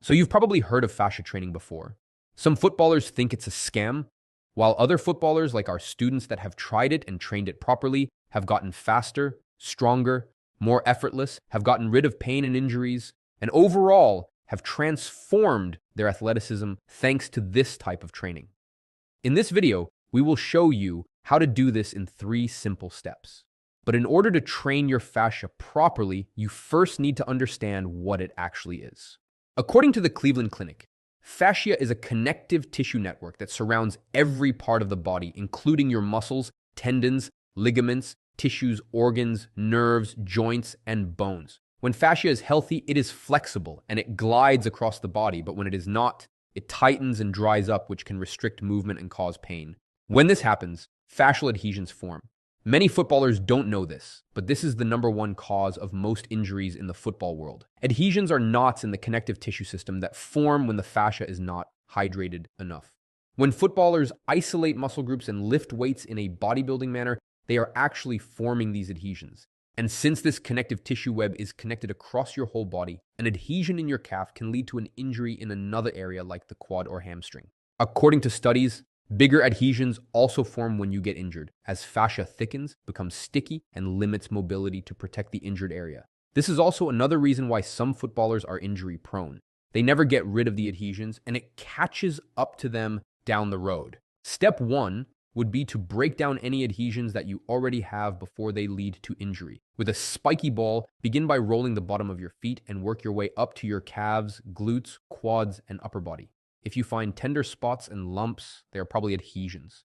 So you've probably heard of fascia training before. Some footballers think it's a scam, while other footballers, like our students that have tried it and trained it properly, have gotten faster, stronger, more effortless, have gotten rid of pain and injuries, and overall have transformed their athleticism thanks to this type of training. In this video, we will show you how to do this in 3 simple steps. But in order to train your fascia properly, you first need to understand what it actually is. According to the Cleveland Clinic, fascia is a connective tissue network that surrounds every part of the body, including your muscles, tendons, ligaments, tissues, organs, nerves, joints, and bones. When fascia is healthy, it is flexible and it glides across the body, but when it is not, it tightens and dries up, which can restrict movement and cause pain. When this happens, fascial adhesions form. Many footballers don't know this, but this is the #1 cause of most injuries in the football world. Adhesions are knots in the connective tissue system that form when the fascia is not hydrated enough. When footballers isolate muscle groups and lift weights in a bodybuilding manner, they are actually forming these adhesions. And since this connective tissue web is connected across your whole body, an adhesion in your calf can lead to an injury in another area like the quad or hamstring. According to studies, bigger adhesions also form when you get injured, as fascia thickens, becomes sticky, and limits mobility to protect the injured area. This is also another reason why some footballers are injury prone. They never get rid of the adhesions, and it catches up to them down the road. Step 1 would be to break down any adhesions that you already have before they lead to injury. With a spiky ball, begin by rolling the bottom of your feet and work your way up to your calves, glutes, quads, and upper body. If you find tender spots and lumps, they are probably adhesions.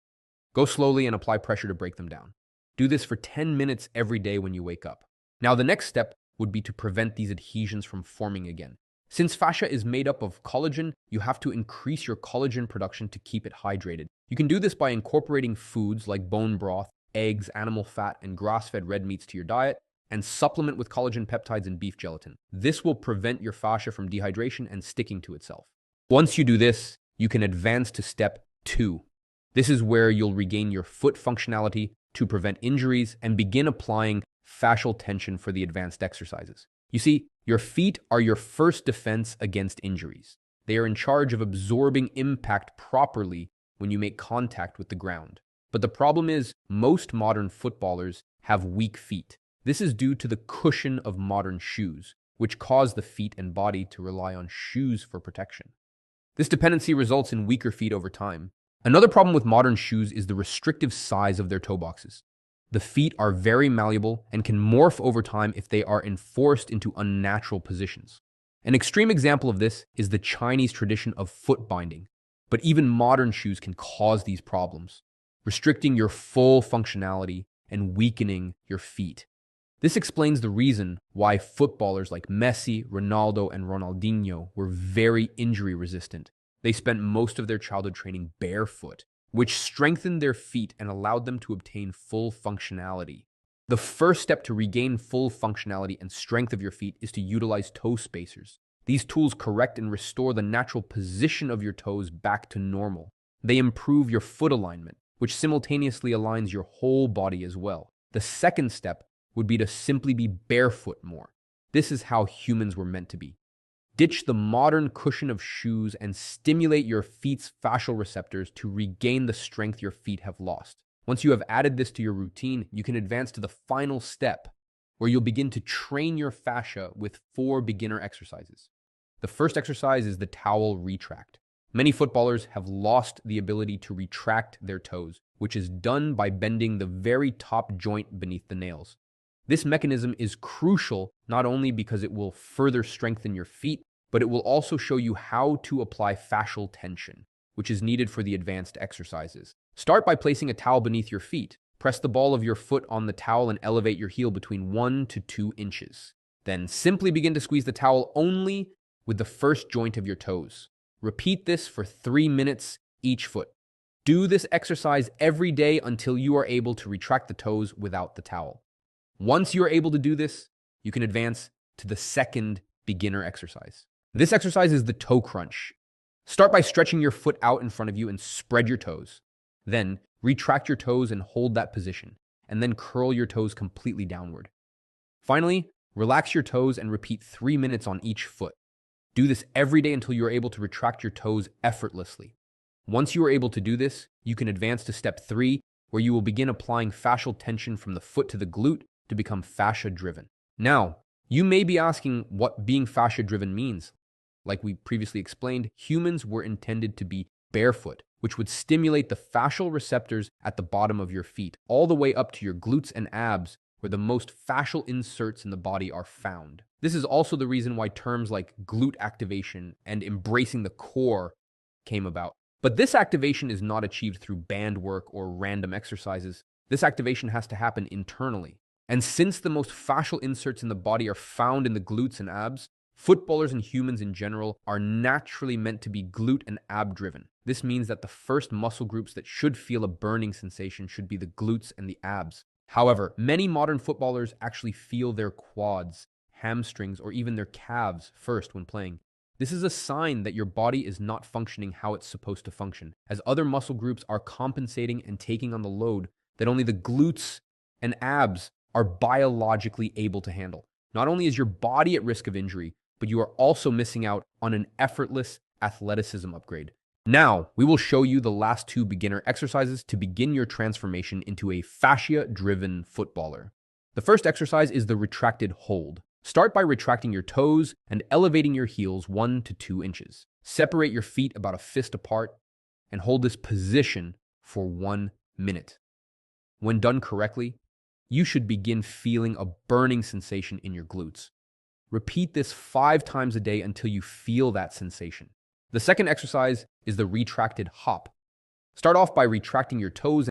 Go slowly and apply pressure to break them down. Do this for 10 minutes every day when you wake up. Now, the next step would be to prevent these adhesions from forming again. Since fascia is made up of collagen, you have to increase your collagen production to keep it hydrated. You can do this by incorporating foods like bone broth, eggs, animal fat, and grass-fed red meats to your diet, and supplement with collagen peptides and beef gelatin. This will prevent your fascia from dehydration and sticking to itself. Once you do this, you can advance to step 2. This is where you'll regain your foot functionality to prevent injuries and begin applying fascial tension for the advanced exercises. You see, your feet are your first defense against injuries. They are in charge of absorbing impact properly when you make contact with the ground. But the problem is, most modern footballers have weak feet. This is due to the cushion of modern shoes, which cause the feet and body to rely on shoes for protection. This dependency results in weaker feet over time. Another problem with modern shoes is the restrictive size of their toe boxes. The feet are very malleable and can morph over time if they are enforced into unnatural positions. An extreme example of this is the Chinese tradition of foot binding, but even modern shoes can cause these problems, restricting your full functionality and weakening your feet. This explains the reason why footballers like Messi, Ronaldo, and Ronaldinho were very injury resistant. They spent most of their childhood training barefoot, which strengthened their feet and allowed them to obtain full functionality. The first step to regain full functionality and strength of your feet is to utilize toe spacers. These tools correct and restore the natural position of your toes back to normal. They improve your foot alignment, which simultaneously aligns your whole body as well. The second step would be to simply be barefoot more. This is how humans were meant to be. Ditch the modern cushion of shoes and stimulate your feet's fascial receptors to regain the strength your feet have lost. Once you have added this to your routine, you can advance to the final step, where you'll begin to train your fascia with 4 beginner exercises. The first exercise is the towel retract. Many footballers have lost the ability to retract their toes, which is done by bending the very top joint beneath the nails. This mechanism is crucial not only because it will further strengthen your feet, but it will also show you how to apply fascial tension, which is needed for the advanced exercises. Start by placing a towel beneath your feet. Press the ball of your foot on the towel and elevate your heel between 1 to 2 inches. Then simply begin to squeeze the towel only with the first joint of your toes. Repeat this for 3 minutes each foot. Do this exercise every day until you are able to retract the toes without the towel. Once you are able to do this, you can advance to the second beginner exercise. This exercise is the toe crunch. Start by stretching your foot out in front of you and spread your toes. Then retract your toes and hold that position, and then curl your toes completely downward. Finally, relax your toes and repeat 3 minutes on each foot. Do this every day until you are able to retract your toes effortlessly. Once you are able to do this, you can advance to step 3, where you will begin applying fascial tension from the foot to the glute to become fascia-driven. Now, you may be asking what being fascia-driven means. Like we previously explained, humans were intended to be barefoot, which would stimulate the fascial receptors at the bottom of your feet, all the way up to your glutes and abs, where the most fascial inserts in the body are found. This is also the reason why terms like glute activation and embracing the core came about. But this activation is not achieved through band work or random exercises. This activation has to happen internally. And since the most fascial inserts in the body are found in the glutes and abs, footballers and humans in general are naturally meant to be glute and ab driven. This means that the first muscle groups that should feel a burning sensation should be the glutes and the abs. However, many modern footballers actually feel their quads, hamstrings, or even their calves first when playing. This is a sign that your body is not functioning how it's supposed to function, as other muscle groups are compensating and taking on the load that only the glutes and abs are biologically able to handle. Not only is your body at risk of injury, but you are also missing out on an effortless athleticism upgrade. Now, we will show you the last 2 beginner exercises to begin your transformation into a fascia-driven footballer. The first exercise is the retracted hold. Start by retracting your toes and elevating your heels 1 to 2 inches. Separate your feet about a fist apart and hold this position for 1 minute. When done correctly, you should begin feeling a burning sensation in your glutes. Repeat this 5 times a day until you feel that sensation. The second exercise is the retracted hop. Start off by retracting your toes